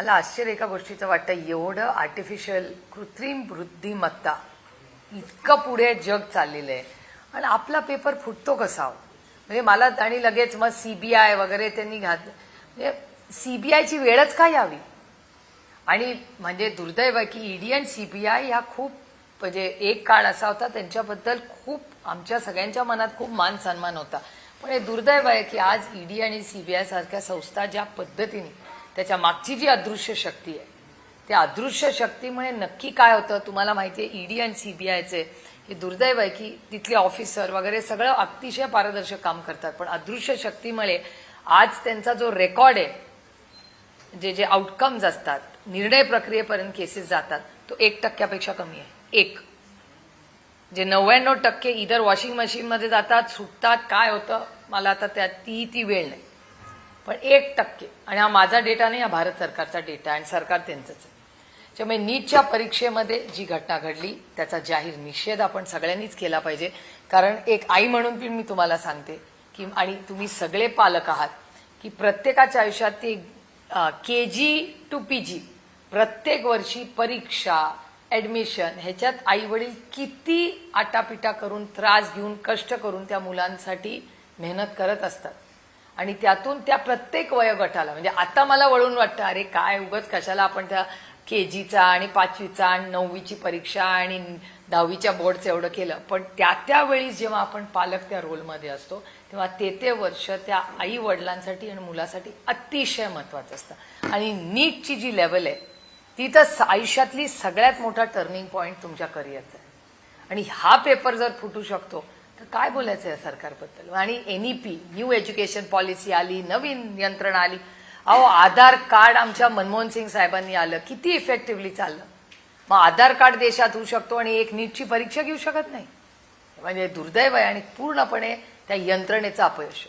मला आश्चर्य एका गोष्टीचं वाटतं, एवढं आर्टिफिशियल कृत्रिम बुद्धिमत्ता इतकं पुढे जग चाललेलं आहे आणि आपला पेपर फुटतो कसा हो? म्हणजे मला आणि लगेच मग सीबीआय वगैरे त्यांनी घातलं. म्हणजे सीबीआयची वेळच का यावी? आणि म्हणजे दुर्दैव आहे की ईडी आणि सीबीआय ह्या खूप म्हणजे एक काळ असा होता त्यांच्याबद्दल खूप आमच्या सगळ्यांच्या मनात खूप मान सन्मान होता. पण हे दुर्दैव आहे की आज ईडी आणि सीबीआय सारख्या संस्था ज्या पद्धतीने त्याच्या मागची जी अदृश्य शक्ती आहे त्या अदृश्य शक्तीमुळे नक्की काय होतं तुम्हाला माहिती आहे. ईडी आणि सीबीआयचे हे दुर्दैव आहे की तिथले ऑफिसर वगैरे सगळं अतिशय पारदर्शक काम करतात, पण अदृश्य शक्तीमुळे आज त्यांचा जो रेकॉर्ड आहे, जे आउटकम्स असतात, निर्णय प्रक्रियेपर्यंत केसेस जातात, तो 1% कमी आहे. जे 99% इधर वॉशिंग मशीनमध्ये जातात, सुटतात, काय होतं मला आता ती वेळ नाही, पण 1%. आणि हा माझा डेटा नाही, हा भारत सरकारचा डेटा आणि सरकार त्यांचंच आहे. त्यामुळे नीटच्या परीक्षेमध्ये जी घटना घडली त्याचा जाहीर निषेध आपण सगळ्यांनीच केला पाहिजे. कारण एक आई म्हणून पण मी तुम्हाला सांगते की, आणि तुम्ही सगळे पालक आहात, की प्रत्येकाच्या आयुष्यात ते KG to PG प्रत्येक वर्षी परीक्षा ऍडमिशन ह्याच्यात आई वडील किती आटापिटा करून त्रास घेऊन कष्ट करून त्या मुलांसाठी मेहनत करत असतात. आणि त्यातून त्या प्रत्येक वयोगटाला म्हणजे आता मला वळून वाटतं, अरे काय उगाच कशाला आपण त्या KGचा आणि 5वीचा आणि 9वीची परीक्षा आणि 10वीच्या बोर्डचं एवढं केलं. पण त्यावेळी जेव्हा आपण पालक त्या रोलमध्ये असतो तेव्हा ते वर्ष त्या आई वडिलांसाठी आणि मुलासाठी अतिशय महत्वाचं असतं. आणि नीटची जी लेवल आहे ती तर आयुष्यातली सगळ्यात मोठा टर्निंग पॉईंट तुमच्या करिअरचा आहे. आणि हा पेपर जर फुटू शकतो तर काय बोलायचं आहे सरकारबद्दल. आणि NEP न्यू एज्युकेशन पॉलिसी आली, नवीन यंत्रणा आली. अहो आधार कार्ड आमच्या मनमोहन सिंग साहेबांनी आलं, किती इफेक्टिव्हली चाललं. मग आधार कार्ड देशात होऊ शकतो आणि एक नीटची परीक्षा घेऊ शकत नाही, म्हणजे दुर्दैव आहे आणि पूर्णपणे त्या यंत्रणेचं अपयश.